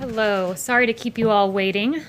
Hello, sorry to keep you all waiting.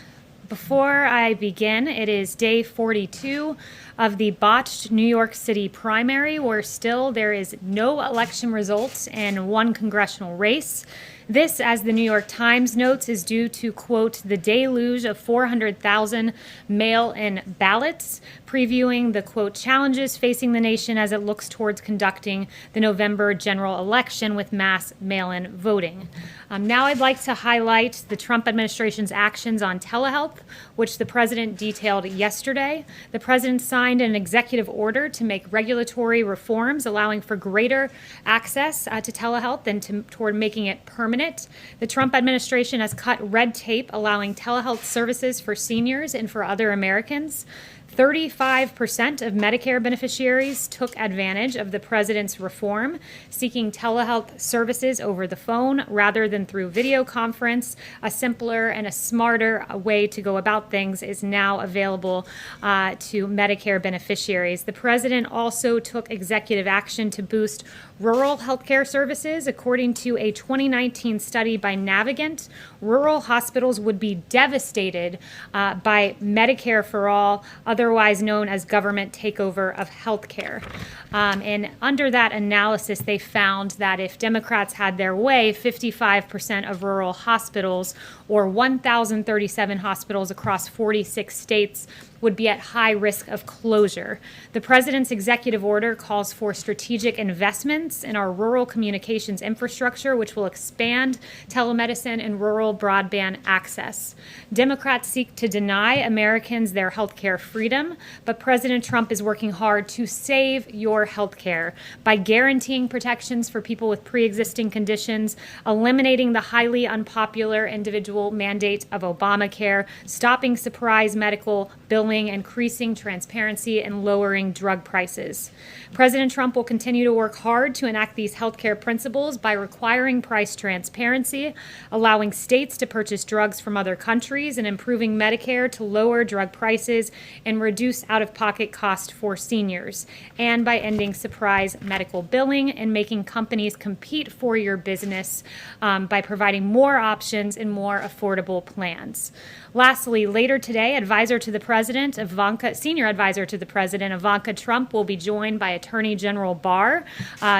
Before I begin, it is day 42 of the botched New York City primary, where still there is no election results in one congressional race. This, as the New York Times notes, is due to, quote, the deluge of 400,000 mail-in ballots, previewing the, quote, challenges facing the nation as it looks towards conducting the November general election with mass mail-in voting. Now I'd like to highlight the Trump administration's actions on telehealth, which the president detailed yesterday. The president signed an executive order to make regulatory reforms allowing for greater access to telehealth and toward making it permanent. The Trump administration has cut red tape, allowing telehealth services for seniors and for other Americans. 35% of Medicare beneficiaries took advantage of the president's reform, seeking telehealth services over the phone rather than through video conference. A simpler and a smarter way to go about things is now available to Medicare beneficiaries. The president also took executive action to boost rural healthcare services. According to a 2019 study by Navigant, rural hospitals would be devastated by Medicare for All, otherwise known as government takeover of healthcare. And under that analysis, they found that if Democrats had their way, 55% of rural hospitals, or 1,037 hospitals across 46 states, would be at high risk of closure. The president's executive order calls for strategic investments in our rural communications infrastructure, which will expand telemedicine and rural broadband access. Democrats seek to deny Americans their health care freedom, but President Trump is working hard to save your health care by guaranteeing protections for people with pre-existing conditions, eliminating the highly unpopular individual mandate of Obamacare, stopping surprise medical billing, increasing transparency, and lowering drug prices. President Trump will continue to work hard to enact these healthcare principles by requiring price transparency, allowing states to purchase drugs from other countries, and improving Medicare to lower drug prices and reduce out-of-pocket costs for seniors, and by ending surprise medical billing and making companies compete for your business by providing more options and more affordable plans. Lastly, later today, Senior Advisor to the President, Ivanka Trump, will be joined by Attorney General Barr,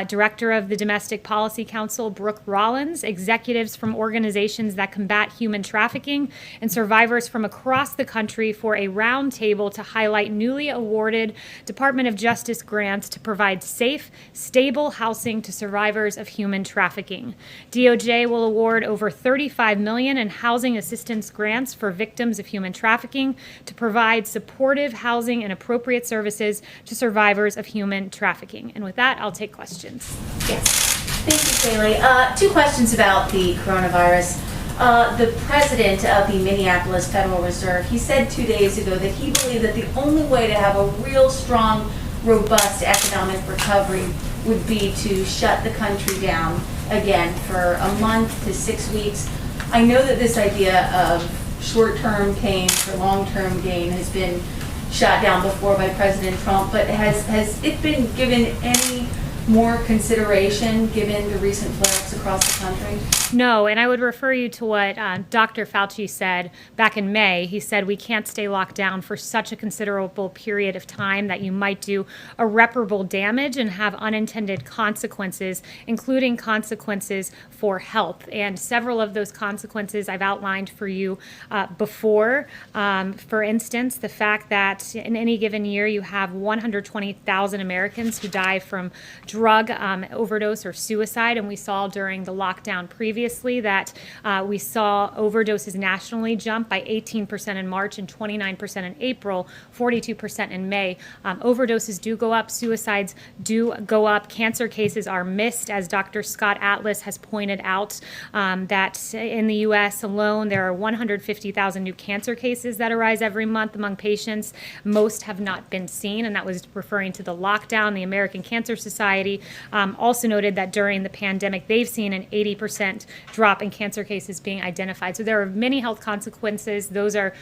Director of the Domestic Policy Council, Brooke Rollins, executives from organizations that combat human trafficking, and survivors from across the country for a roundtable to highlight newly awarded Department of Justice grants to provide safe, stable housing to survivors of human trafficking. DOJ will award over $35 million in housing assistance grants for victims of human trafficking to provide supportive housing and appropriate services to survivors of human trafficking. And with that, I'll take questions. Yes. Thank you, Kayleigh. Two questions about the coronavirus. The president of the Minneapolis Federal Reserve, he said 2 days ago that he believed that the only way to have a real strong, robust economic recovery would be to shut the country down again for a month to 6 weeks. I know that this idea of short-term pain for long-term gain has been shot down before by President Trump, but has it been given any more consideration given the recent flare-ups across the country? No, and I would refer you to what Dr. Fauci said back in May. He said we can't stay locked down for such a considerable period of time that you might do irreparable damage and have unintended consequences, including consequences for health. And several of those consequences I've outlined for you before. For instance, the fact that in any given year you have 120,000 Americans who die from drug overdose or suicide, and we saw during the lockdown previously that we saw overdoses nationally jump by 18% in March and 29% in April, 42% in May. Overdoses do go up, suicides do go up, cancer cases are missed, as Dr. Scott Atlas has pointed out, that in the U.S. alone there are 150,000 new cancer cases that arise every month among patients. Most have not been seen, and that was referring to the lockdown. The American Cancer Society also noted that during the pandemic they've seen an 80% drop in cancer cases being identified. So there are many health consequences. Those are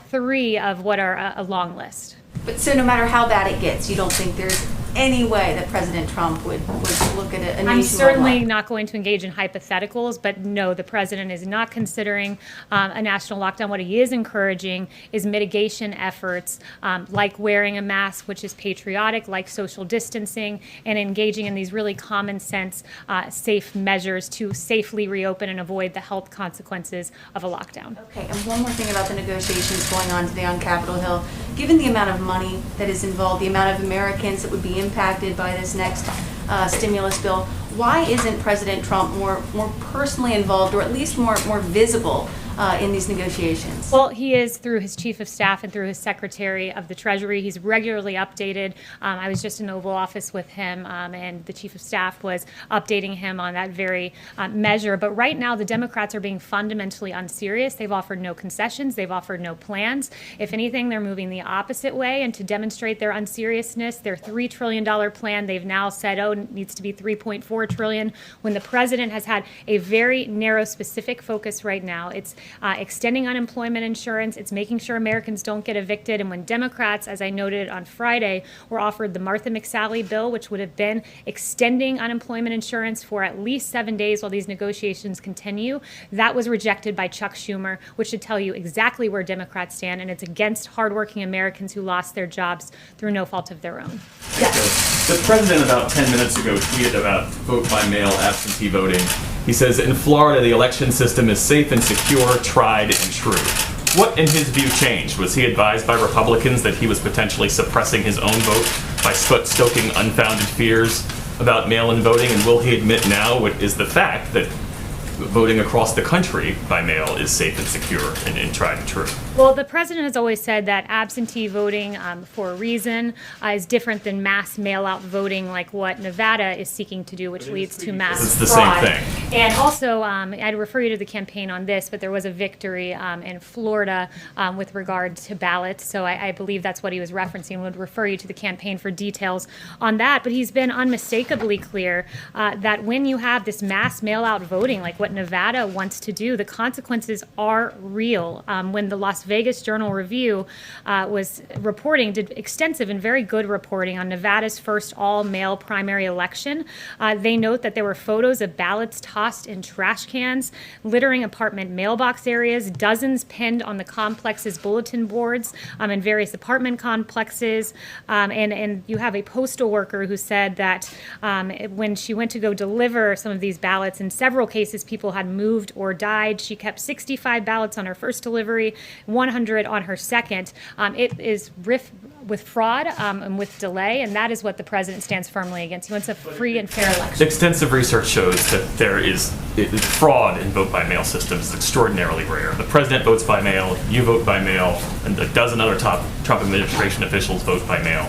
three of what are a long list. But so no matter how bad it gets, you don't think there's any way that President Trump would look at a nationwide I'm certainly lockdown? not going to engage in hypotheticals, but no, the president is not considering a national lockdown. What he is encouraging is mitigation efforts like wearing a mask, which is patriotic, like social distancing, and engaging in these really common sense, safe measures to safely reopen and avoid the health consequences of a lockdown. Okay, and one more thing about the negotiations going on today on Capitol Hill. Given the amount of money that is involved, the amount of Americans that would be impacted by this next stimulus bill, why isn't President Trump more personally involved, or at least more visible in these negotiations? Well, he is through his chief of staff and through his secretary of the Treasury. He's regularly updated. I was just in the Oval Office with him, and the chief of staff was updating him on that very measure. But right now, the Democrats are being fundamentally unserious. They've offered no concessions. They've offered no plans. If anything, they're moving the opposite way. And to demonstrate their unseriousness, their $3 trillion plan, they've now said, oh, it needs to be $3.4 trillion, when the president has had a very narrow, specific focus right now. It's extending unemployment insurance. It's making sure Americans don't get evicted. And when Democrats, as I noted on Friday, were offered the Martha McSally bill, which would have been extending unemployment insurance for at least 7 days while these negotiations continue, that was rejected by Chuck Schumer, which should tell you exactly where Democrats stand. And it's against hardworking Americans who lost their jobs through no fault of their own. Yes. The president about 10 minutes ago tweeted about vote by mail absentee voting. He says, in Florida, the election system is safe and secure, tried and true. What, in his view, changed? Was he advised by Republicans that he was potentially suppressing his own vote by stoking unfounded fears about mail-in voting? And will he admit now what is the fact that voting across the country by mail is safe and secure and tried and true? Well, the president has always said that absentee voting for a reason is different than mass mail-out voting like what Nevada is seeking to do, which leads to mass fraud. It's the same thing. And also, I'd refer you to the campaign on this, but there was a victory in Florida with regard to ballots. So I believe that's what he was referencing. Would refer you to the campaign for details on that. But he's been unmistakably clear that when you have this mass mail-out voting like what Nevada wants to do, the consequences are real. When the Las Vegas Journal-Review was reporting, did extensive and very good reporting on Nevada's first all-male primary election. They note that there were photos of ballots tossed in trash cans, littering apartment mailbox areas, dozens pinned on the complex's bulletin boards in various apartment complexes. And you have a postal worker who said that when she went to go deliver some of these ballots, in several cases people had moved or died. She kept 65 ballots on her first delivery, 100 on her second. It is rife with fraud and with delay, and that is what the president stands firmly against. He wants a free and fair election. Extensive research shows that there is fraud in vote-by-mail systems is extraordinarily rare. The president votes by mail, you vote by mail, and a dozen other top Trump administration officials vote by mail.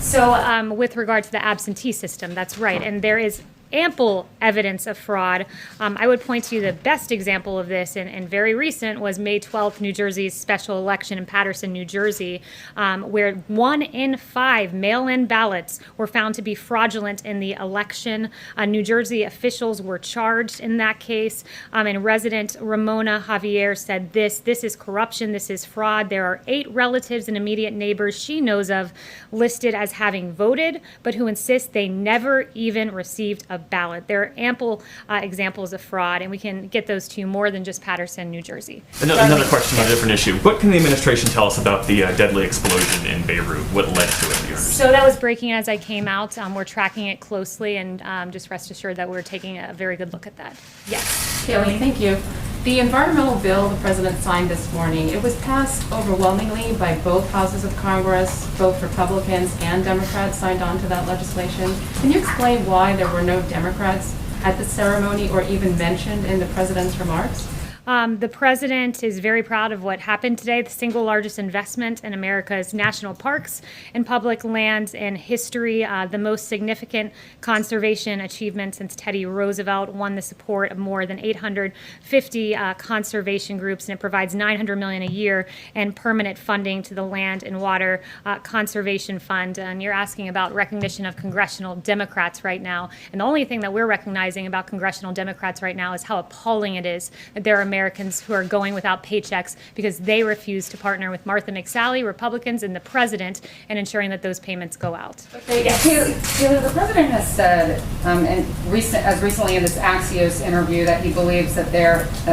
So with regard to the absentee system, that's right, and there is ample evidence of fraud. I would point to the best example of this, and very recent, was May 12th, New Jersey's special election in Paterson, New Jersey, where 1 in 5 mail-in ballots were found to be fraudulent in the election. New Jersey officials were charged in that case, and resident Ramona Javier said this is corruption, this is fraud. There are 8 relatives and immediate neighbors she knows of listed as having voted, but who insist they never even received a ballot. There are ample examples of fraud, and we can get those to you more than just Paterson, New Jersey. Another question on a different issue. What can the administration tell us about the deadly explosion in Beirut? What led to it? So that was breaking as I came out. We're tracking it closely, and just rest assured that we're taking a very good look at that. Yes. Kayleigh, thank you. The environmental bill the president signed this morning, it was passed overwhelmingly by both houses of Congress. Both Republicans and Democrats signed on to that legislation. Can you explain why there were no Democrats at the ceremony or even mentioned in the president's remarks? The president is very proud of what happened today, the single largest investment in America's national parks and public lands in history, the most significant conservation achievement since Teddy Roosevelt won the support of more than 850 conservation groups, and it provides $900 million a year in permanent funding to the Land and Water Conservation Fund. And you're asking about recognition of congressional Democrats right now, and the only thing that we're recognizing about congressional Democrats right now is how appalling it is that there are Americans who are going without paychecks because they refuse to partner with Martha McSally, Republicans, and the president in ensuring that those payments go out. Kayleigh, the president has said, as recently in this Axios interview, that he believes that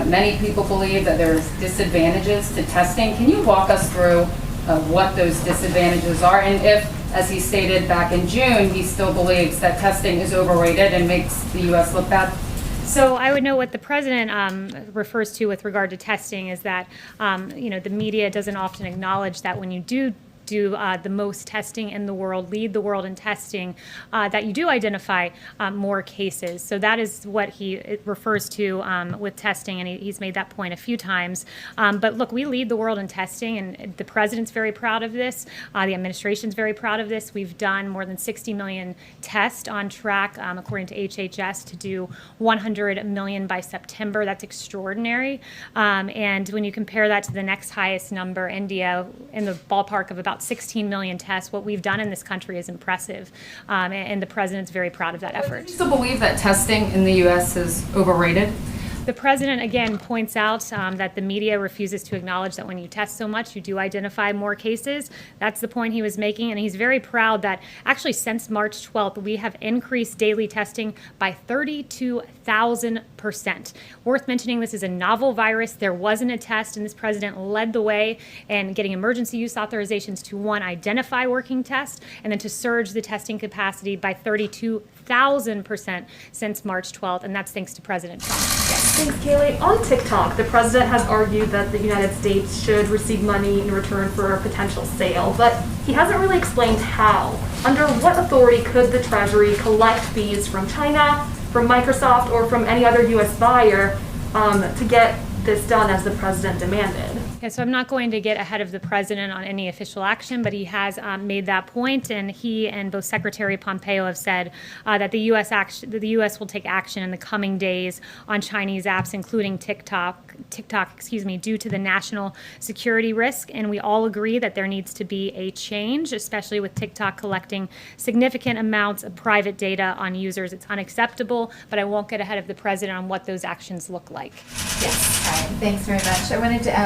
many people believe that there's disadvantages to testing. Can you walk us through what those disadvantages are, and if, as he stated back in June, he still believes that testing is overrated and makes the U.S. look bad? So I would note what the president refers to with regard to testing is that the media doesn't often acknowledge that when you do the most testing in the world, lead the world in testing, that you do identify more cases. So that is what he refers to with testing, and he's made that point a few times. But look, we lead the world in testing, and the president's very proud of this. The administration's very proud of this. We've done more than 60 million tests, on track, according to HHS, to do 100 million by September. That's extraordinary. And when you compare that to the next highest number, India, in the ballpark of about 16 million tests, what we've done in this country is impressive, and the president's very proud of that effort. Do you still believe that testing in the U.S. is overrated? The president, again, points out that the media refuses to acknowledge that when you test so much, you do identify more cases. That's the point he was making, and he's very proud that actually since March 12th, we have increased daily testing by 32,000%. Worth mentioning, this is a novel virus. There wasn't a test, and this president led the way in getting emergency use authorizations to, one, identify working tests, and then to surge the testing capacity by 32,000% since March 12th, and that's thanks to President Trump. Thanks, Kayleigh. On TikTok, the president has argued that the United States should receive money in return for a potential sale, but he hasn't really explained how. Under what authority could the Treasury collect fees from China, from Microsoft, or from any other U.S. buyer to get this done as the president demanded? Yeah, so I'm not going to get ahead of the president on any official action, but he has made that point, and he and both Secretary Pompeo have said that the U.S. will take action in the coming days on Chinese apps, including TikTok, due to the national security risk. And we all agree that there needs to be a change, especially with TikTok collecting significant amounts of private data on users. It's unacceptable, but I won't get ahead of the president on what those actions look like. Yes. Thanks very much. I wanted to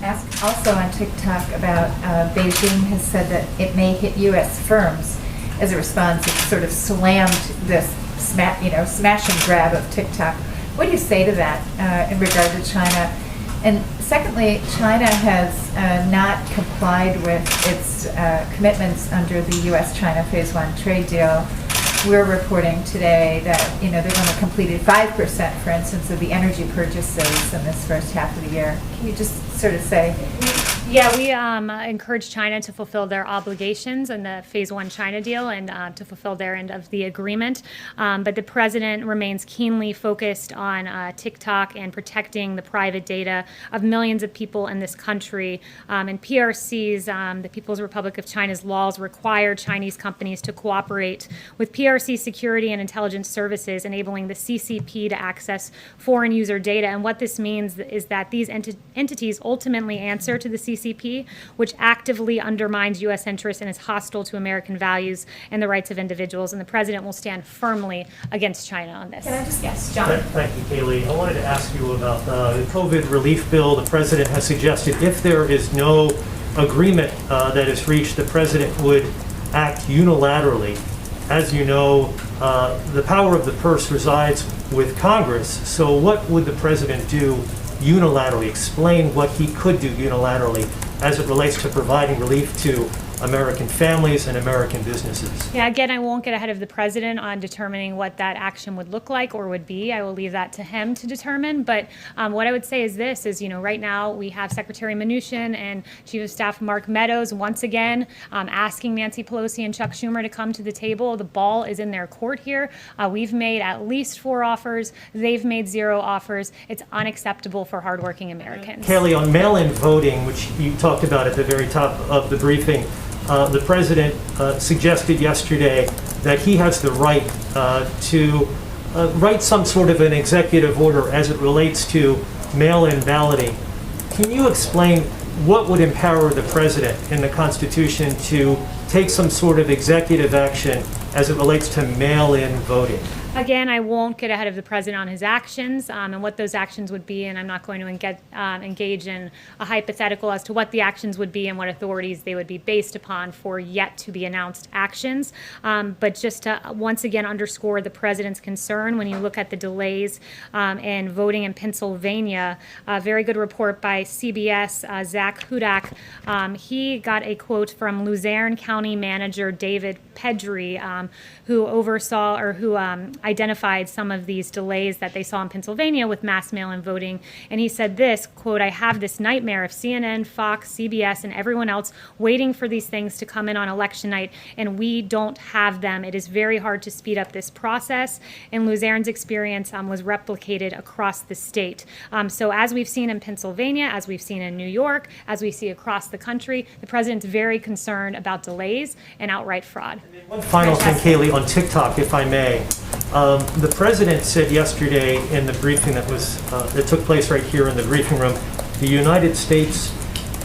ask also on TikTok about Beijing has said that it may hit U.S. firms as a response. It sort of slammed this smash and grab of TikTok. What do you say to that in regard to China? And secondly, China has not complied with its commitments under the U.S.-China Phase 1 trade deal. We're reporting today that they've only completed 5%, for instance, of the energy purchases in this first half of the year. Can you just sort of say? Yeah, we encourage China to fulfill their obligations in the Phase 1 China deal and to fulfill their end of the agreement. But the president remains keenly focused on TikTok and protecting the private data of millions of people in this country. And PRC's, the People's Republic of China's laws require Chinese companies to cooperate with PRC security and intelligence services, enabling the CCP to access foreign user data. And what this means is that these entities ultimately answer to the CCP, which actively undermines U.S. interests and is hostile to American values and the rights of individuals. And the president will stand firmly against China on this. Can I just, yes, John? Thank you, Kayleigh. I wanted to ask you about the COVID relief bill. The president has suggested if there is no agreement that is reached, the president would act unilaterally. As you know, the power of the purse resides with Congress. So what would the president do unilaterally? Explain what he could do unilaterally as it relates to providing relief to American families and American businesses. Yeah, again, I won't get ahead of the president on determining what that action would look like or would be. I will leave that to him to determine. But what I would say is this, is, right now we have Secretary Mnuchin and Chief of Staff Mark Meadows once again asking Nancy Pelosi and Chuck Schumer to come to the table. The ball is in their court here. We've made at least 4 offers. They've made 0 offers. It's unacceptable for hardworking Americans. Kayleigh, on mail-in voting, which you talked about at the very top of the briefing, the president suggested yesterday that he has the right to write some sort of an executive order as it relates to mail-in balloting. Can you explain what would empower the president in the Constitution to take some sort of executive action as it relates to mail-in voting? Again, I won't get ahead of the president on his actions and what those actions would be, and I'm not going to engage in a hypothetical as to what the actions would be and what authorities they would be based upon for yet to be announced actions. But just to once again underscore the president's concern when you look at the delays in voting in Pennsylvania, a very good report by CBS, Zach Hudak. He got a quote from Luzerne County Manager David Pedri, who oversaw or who identified some of these delays that they saw in Pennsylvania with mass mail-in voting. And he said this, quote, "I have this nightmare of CNN, Fox, CBS, and everyone else waiting for these things to come in on election night, and we don't have them. It is very hard to speed up this process." And Luzerne's experience was replicated across the state. So as we've seen in Pennsylvania, as we've seen in New York, as we see across the country, the president's very concerned about delays and outright fraud. One final thing, Kayleigh, on TikTok, if I may. The president said yesterday in the briefing that took place right here in the briefing room, the United States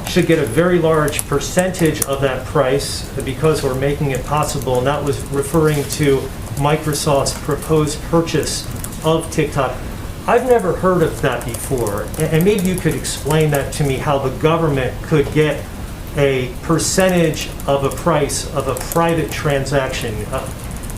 should get a very large percentage of that price because we're making it possible, and that was referring to Microsoft's proposed purchase of TikTok. I've never heard of that before, and maybe you could explain that to me, how the government could get a percentage of a price of a private transaction.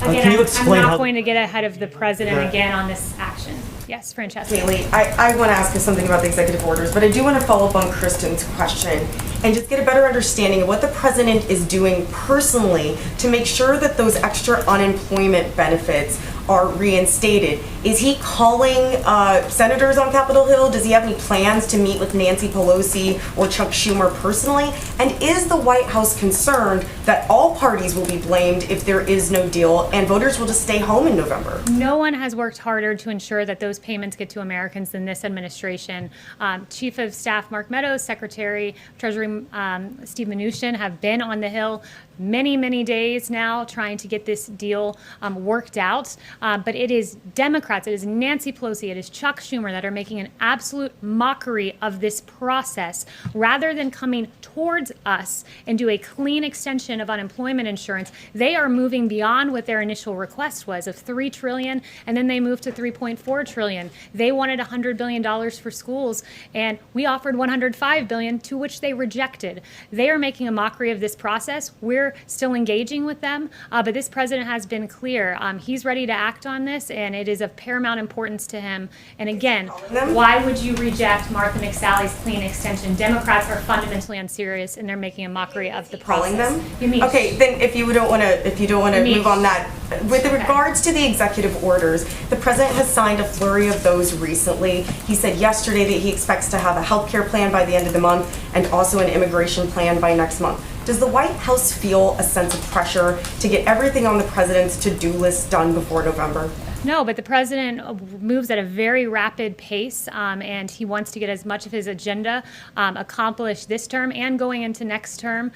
Again, Can you explain I'm not how? going to get ahead of the president again on this action. Yes, Francesca. Kayleigh, I want to ask you something about the executive orders, but I do want to follow up on Kristen's question and just get a better understanding of what the president is doing personally to make sure that those extra unemployment benefits are reinstated. Is he calling senators on Capitol Hill? Does he have any plans to meet with Nancy Pelosi or Chuck Schumer personally? And is the White House concerned that all parties will be blamed if there is no deal and voters will just stay home in November? No one has worked harder to ensure that those payments get to Americans than this administration. Chief of Staff Mark Meadows, Secretary of Treasury Steve Mnuchin have been on the Hill many days now trying to get this deal worked out. But it is Democrats, it is Nancy Pelosi, it is Chuck Schumer that are making an absolute mockery of this process rather than coming towards us and do a clean extension of unemployment insurance. They are moving beyond what their initial request was of $3 trillion, and then they moved to $3.4 trillion. They wanted $100 billion for schools, and we offered $105 billion, to which they rejected. They are making a mockery of this process. We're still engaging with them, but this president has been clear. He's ready to act on this, and it is of paramount importance to him. And again, why would you reject Martha McSally's clean extension? Democrats are fundamentally unserious, and they're making a mockery of the process. Calling them? You mean? Okay, then if you don't want to move on that, with regards to the executive orders, the president has signed a flurry of those recently. He said yesterday that he expects to have a healthcare plan by the end of the month and also an immigration plan by next month. Does the White House feel a sense of pressure to get everything on the president's to-do list done before November? No, but the president moves at a very rapid pace, and he wants to get as much of his agenda accomplished this term and going into next term.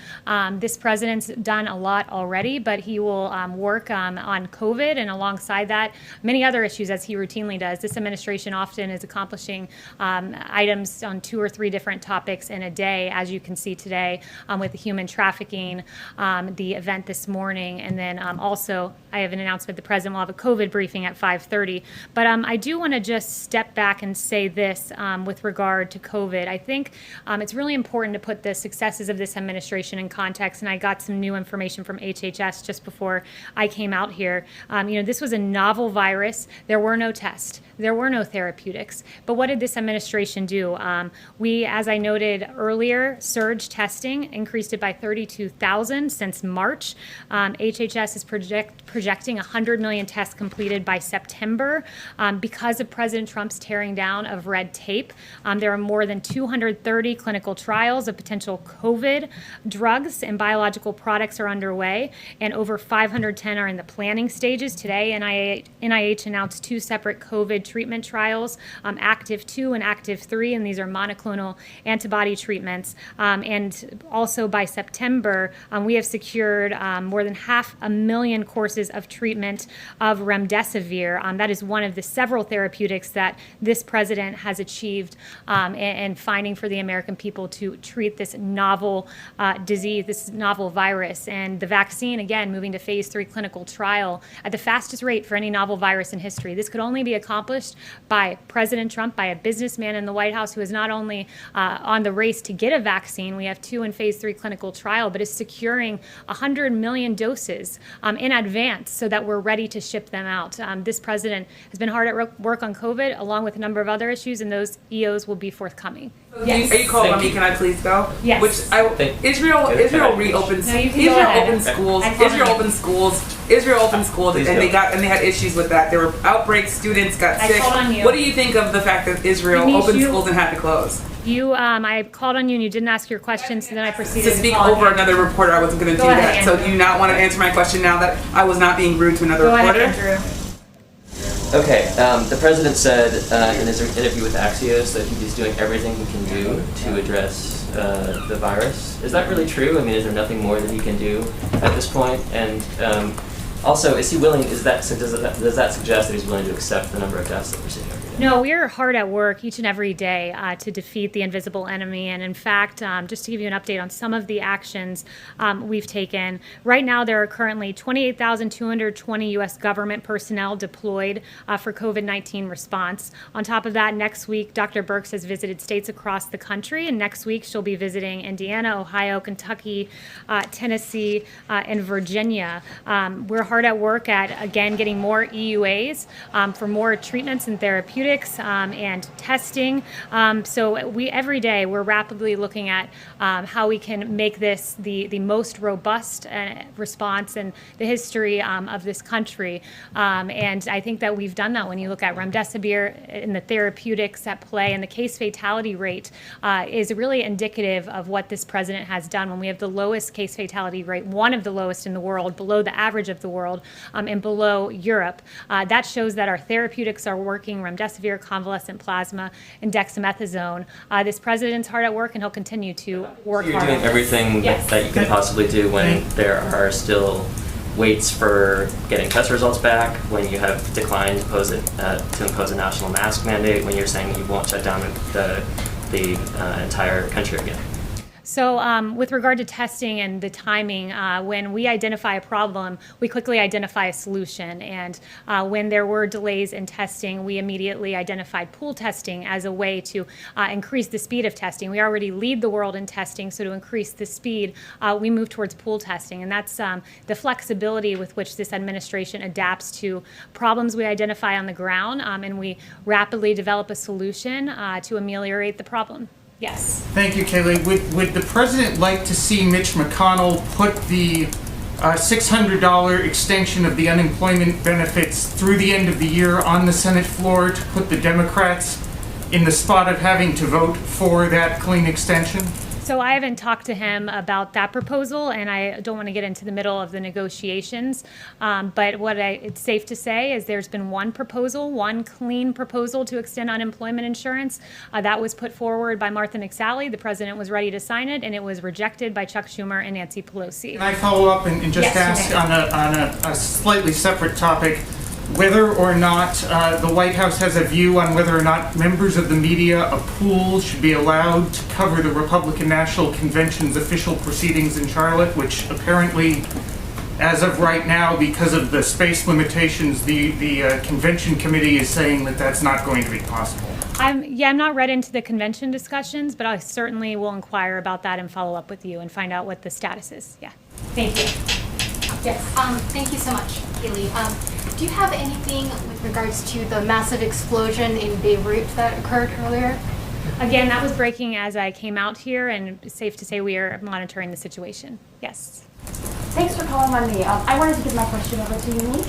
This president's done a lot already, but he will work on COVID, and alongside that, many other issues as he routinely does. This administration often is accomplishing items on 2 or 3 different topics in a day, as you can see today with the human trafficking, the event this morning, and then also I have an announcement the president will have a COVID briefing at 5:30. But I do want to just step back and say this with regard to COVID. I think it's really important to put the successes of this administration in context, and I got some new information from HHS just before I came out here. This was a novel virus. There were no tests. There were no therapeutics. But what did this administration do? We, as I noted earlier, surge testing, increased it by 32,000 since March. HHS is projecting 100 million tests completed by September. Because of President Trump's tearing down of red tape, there are more than 230 clinical trials of potential COVID drugs and biological products are underway, and over 510 are in the planning stages. Today, NIH announced 2 separate COVID treatment trials, Active 2 and Active 3, and these are monoclonal antibody treatments. And also by September, we have secured more than 500,000 courses of treatment of remdesivir remdesivir. That is one of the several therapeutics that this president has achieved and finding for the American people to treat this novel disease, this novel virus. And the vaccine, again, moving to phase 3 clinical trial at the fastest rate for any novel virus in history. This could only be accomplished by President Trump, by a businessman in the White House who is not only on the race to get a vaccine, we have 2 in phase 3 clinical trial, but is securing 100 million doses in advance so that we're ready to ship them out. This president has been hard at work on COVID, along with a number of other issues, and those EOs will be forthcoming. Yes. Are you calling on me? Can I please go? Yes. Israel reopens. No, you can go Israel ahead. opens schools. I called Israel you. opens schools. Israel opened schools, Please and go. they had issues with that. There were outbreaks. Students got I sick. called on you. What do you think of the fact that Israel Denise, opened you- schools and had to close? I called on you and you didn't ask your question, so then I proceeded To speak call over again. another reporter, I wasn't going to do Go ahead, that. So Andrew. do you not want to answer my question now that I was not being rude to another Go ahead, reporter? Andrew. Okay, the president said in his interview with Axios that he's doing everything he can do to address the virus. Is that really true? I mean, is there nothing more that he can do at this point? And also, is he willing? Does that suggest that he's willing to accept the number of deaths that we're seeing every day? No, we are hard at work each and every day to defeat the invisible enemy. And in fact, just to give you an update on some of the actions we've taken, right now there are currently 28,220 U.S. government personnel deployed for COVID-19 response. On top of that, next week, Dr. Birx has visited states across the country, and next week she'll be visiting Indiana, Ohio, Kentucky, Tennessee, and Virginia. We're hard at work at, again, getting more EUAs for more treatments and therapeutics and testing. So every day we're rapidly looking at how we can make this the most robust response in the history of this country. And I think that we've done that when you look at remdesivir and the therapeutics at play, and the case fatality rate is really indicative of what this president has done. When we have the lowest case fatality rate, one of the lowest in the world, below the average of the world, and below Europe, that shows that our therapeutics are working. Remdesivir, convalescent plasma, and dexamethasone. This president's hard at work, and he'll continue to work You're hard. doing everything Yes. that you can possibly do when there are still waits for getting test results back, when you have declined to impose a national mask mandate, when you're saying you won't shut down the entire country again. So with regard to testing and the timing, when we identify a problem, we quickly identify a solution. And when there were delays in testing, we immediately identified pool testing as a way to increase the speed of testing. We already lead the world in testing, so to increase the speed, we move towards pool testing. And that's the flexibility with which this administration adapts to problems we identify on the ground, and we rapidly develop a solution to ameliorate the problem. Yes. Thank you, Kayleigh. Would the president like to see Mitch McConnell put the $600 extension of the unemployment benefits through the end of the year on the Senate floor to put the Democrats in the spot of having to vote for that clean extension? So I haven't talked to him about that proposal, and I don't want to get into the middle of the negotiations. But it's safe to say is there's been one proposal, one clean proposal to extend unemployment insurance. That was put forward by Martha McSally. The president was ready to sign it, and it was rejected by Chuck Schumer and Nancy Pelosi. Can I follow up and just Yes, ask you may. on a slightly separate topic, whether or not the White House has a view on whether or not members of the media, a pool, should be allowed to cover the Republican National Convention's official proceedings in Charlotte, which apparently, as of right now, because of the space limitations, the convention committee is saying that that's not going to be possible. I'm not read into the convention discussions, but I certainly will inquire about that and follow up with you and find out what the status is. Yeah. Thank you. Yes. Thank you so much, Kayleigh. Do you have anything with regards to the massive explosion in Beirut that occurred earlier? Again, that was breaking as I came out here, and it's safe to say we are monitoring the situation. Yes. Thanks for calling on me. I wanted to give my question over to you, Nish.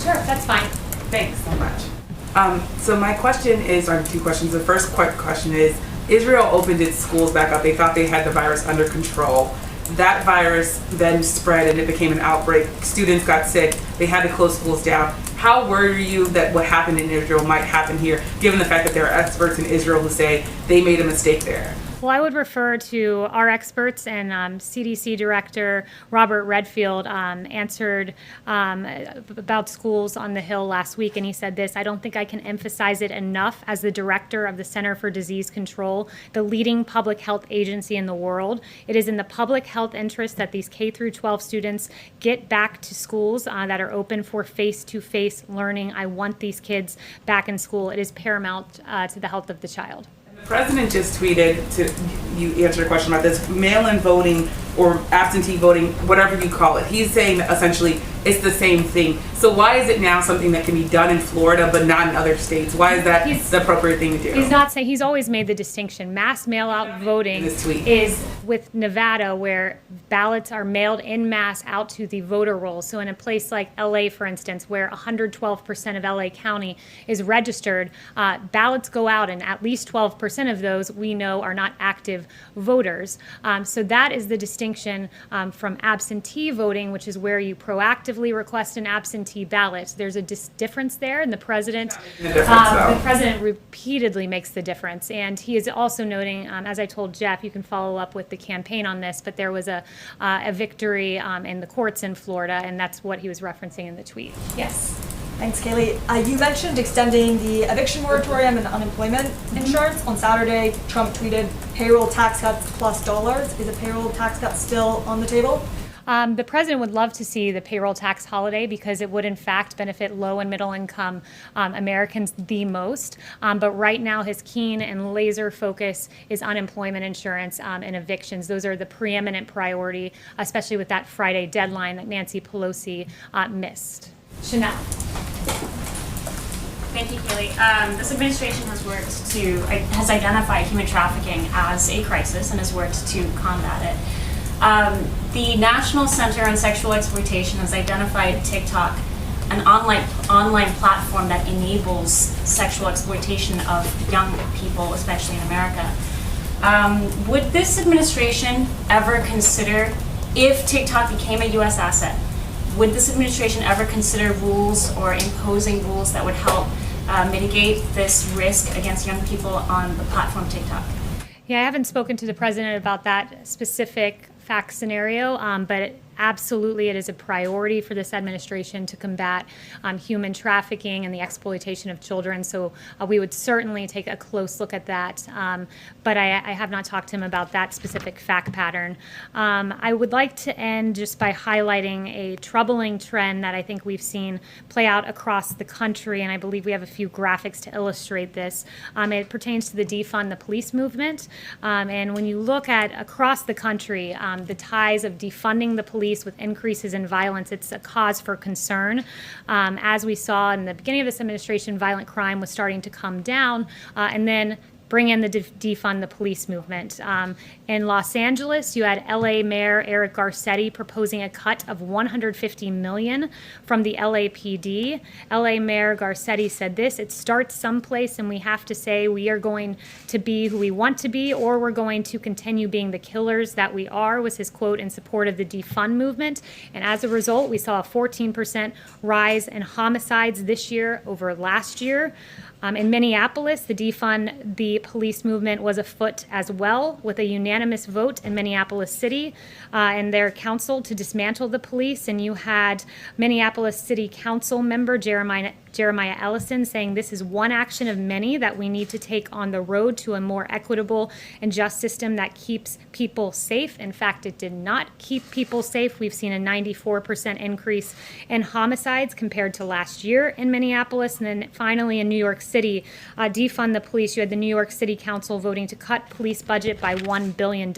Sure, that's fine. Thanks so much. So my question is, or two questions. The first quick question is, Israel opened its schools back up. They thought they had the virus under control. That virus then spread and it became an outbreak. Students got sick. They had to close schools down. How worried are you that what happened in Israel might happen here, given the fact that there are experts in Israel who say they made a mistake there? Well, I would refer to our experts, and CDC Director Robert Redfield answered about schools on the Hill last week, and he said this: I don't think I can emphasize it enough as the director of the Center for Disease Control, the leading public health agency in the world. It is in the public health interest that these K through 12 students get back to schools that are open for face-to-face learning. I want these kids back in school. It is paramount to the health of the child. The president just tweeted, you answered a question about this, mail-in voting or absentee voting, whatever you call it. He's saying that essentially it's the same thing. So why is it now something that can be done in Florida but not in other states? Why is that the appropriate thing to do? He's not saying, he's always made the distinction. Mass mail-out voting is with Nevada, where ballots are mailed in mass out to the voter rolls. So in a place like LA, for instance, where 112% of LA County is registered, ballots go out, and at least 12% of those we know are not active voters. So that is the distinction from absentee voting, which is where you proactively request an absentee ballot. There's a difference there, and the president repeatedly makes the difference. And he is also noting, as I told Jeff, you can follow up with the campaign on this, but there was a victory in the courts in Florida, and that's what he was referencing in the tweet. Yes. Thanks, Kayleigh. You mentioned extending the eviction moratorium and unemployment insurance. On Saturday, Trump tweeted payroll tax cuts plus dollars. Is a payroll tax cut still on the table? The president would love to see the payroll tax holiday because it would in fact benefit low and middle income Americans the most. But right now his keen and laser focus is unemployment insurance and evictions. Those are the preeminent priority, especially with that Friday deadline that Nancy Pelosi missed. Chanel. Thank you, Kayleigh. This administration has identified human trafficking as a crisis and has worked to combat it. The National Center on Sexual Exploitation has identified TikTok, an online platform that enables sexual exploitation of young people, especially in America. Would this administration ever consider, if TikTok became a U.S. asset, would this administration ever consider rules or imposing rules that would help mitigate this risk against young people on the platform TikTok? Yeah, I haven't spoken to the president about that specific fact scenario, but absolutely it is a priority for this administration to combat human trafficking and the exploitation of children. So we would certainly take a close look at that. But I have not talked to him about that specific fact pattern. I would like to end just by highlighting a troubling trend that I think we've seen play out across the country, and I believe we have a few graphics to illustrate this. It pertains to the defund the police movement. And when you look at across the country, the ties of defunding the police with increases in violence, it's a cause for concern. As we saw in the beginning of this administration, violent crime was starting to come down, and then bring in the defund the police movement. In Los Angeles, you had LA Mayor Eric Garcetti proposing a cut of $150 million from the LAPD. LA Mayor Garcetti said this: it starts someplace, and we have to say we are going to be who we want to be, or we're going to continue being the killers that we are, was his quote in support of the defund movement. And as a result, we saw a 14% rise in homicides this year over last year. In Minneapolis, the defund the police movement was afoot as well, with a unanimous vote in Minneapolis City and their council to dismantle the police. And you had Minneapolis City Council member Jeremiah Ellison saying this is one action of many that we need to take on the road to a more equitable and just system that keeps people safe. In fact, it did not keep people safe. We've seen a 94% increase in homicides compared to last year in Minneapolis. And then finally in New York City, defund the police. You had the New York City Council voting to cut police budget by $1 billion.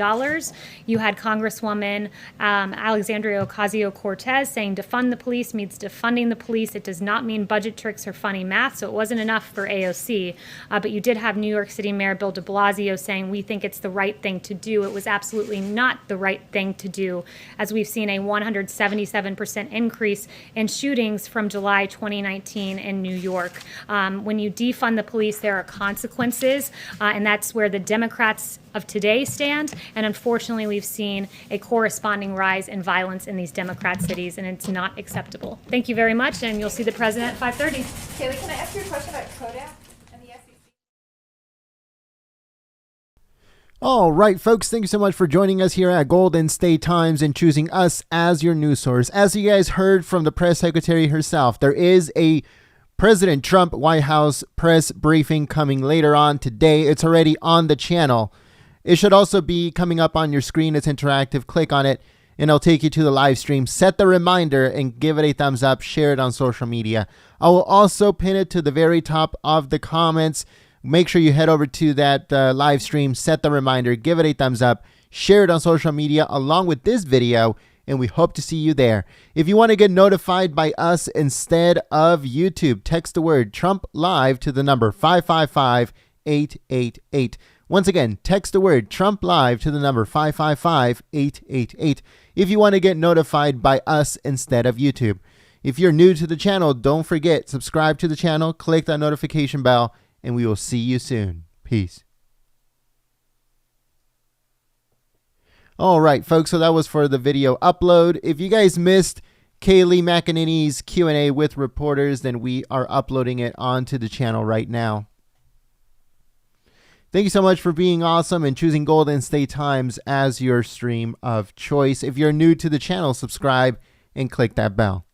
You had Congresswoman Alexandria Ocasio-Cortez saying defund the police means defunding the police. It does not mean budget tricks or funny math, so it wasn't enough for AOC. But you did have New York City Mayor Bill de Blasio saying we think it's the right thing to do. It was absolutely not the right thing to do, as we've seen a 177% increase in shootings from July 2019 in New York. When you defund the police, there are consequences, and that's where the Democrats of today stand. And unfortunately, we've seen a corresponding rise in violence in these Democrat cities, and it's not acceptable. Thank you very much, and you'll see the president at 5:30. Kayleigh, can I ask you a question about Kodak and the SEC? All right, folks, thank you so much for joining us here at Golden State Times and choosing us as your news source. As you guys heard from the press secretary herself, there is a President Trump White House press briefing coming later on today. It's already on the channel. It should also be coming up on your screen. It's interactive. Click on it and it'll take you to the live stream. Set the reminder and give it a thumbs up. Share it on social media. I will also pin it to the very top of the comments. Make sure you head over to that live stream, set the reminder, give it a thumbs up, share it on social media along with this video, and we hope to see you there. If you want to get notified by us instead of YouTube, text the word Trump Live to the number 555-888. Once again, text the word Trump Live to the number 555-888 if you want to get notified by us instead of YouTube. If you're new to the channel, don't forget, subscribe to the channel, click that notification bell, and we will see you soon. Peace. All right, folks, so that was for the video upload. If you guys missed Kayleigh McEnany's Q&A with reporters, then we are uploading it onto the channel right now. Thank you so much for being awesome and choosing Golden State Times as your stream of choice. If you're new to the channel, subscribe and click that bell.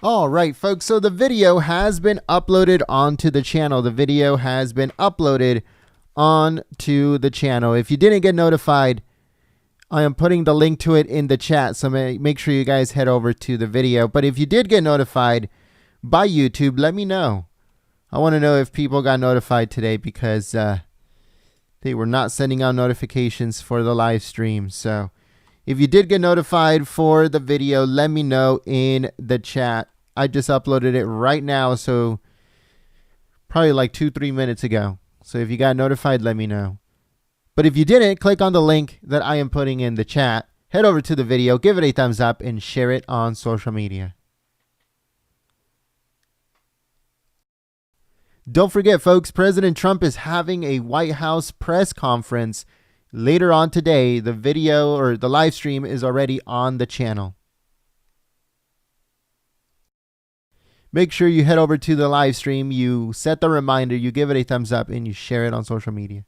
All right, folks. So the video has been uploaded onto the channel. The video has been uploaded onto the channel. If you didn't get notified, I am putting the link to it in the chat. So make sure you guys head over to the video. But if you did get notified by YouTube, let me know. I want to know if people got notified today because they were not sending out notifications for the live stream. So if you did get notified for the video, let me know in the chat. I just uploaded it right now, so probably like 2-3 minutes ago. So if you got notified, let me know. But if you didn't, click on the link that I am putting in the chat. Head over to the video, give it a thumbs up, and share it on social media. Don't forget, folks, President Trump is having a White House press conference later on today. The video or the live stream is already on the channel. Make sure you head over to the live stream, you set the reminder, you give it a thumbs up, and you share it on social media.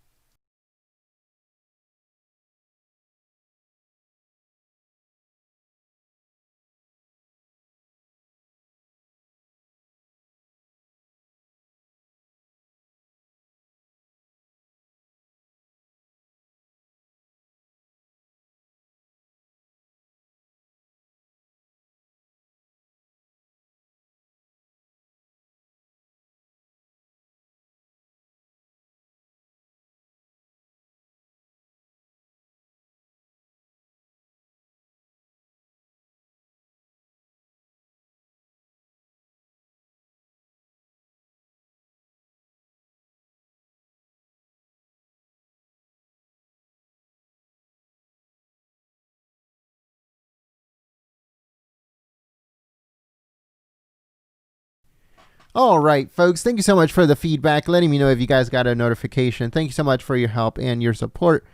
All right, folks, thank you so much for the feedback, letting me know if you guys got a notification. Thank you so much for your help and your support.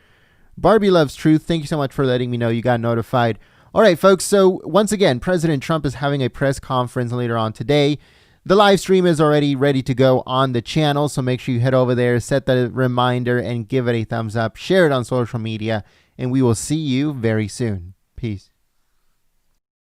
Barbie Loves Truth, thank you so much for letting me know you got notified. All right, folks, so once again, President Trump is having a press conference later on today. The live stream is already ready to go on the channel, so make sure you head over there, set the reminder, and give it a thumbs up. Share it on social media, and we will see you very soon. Peace.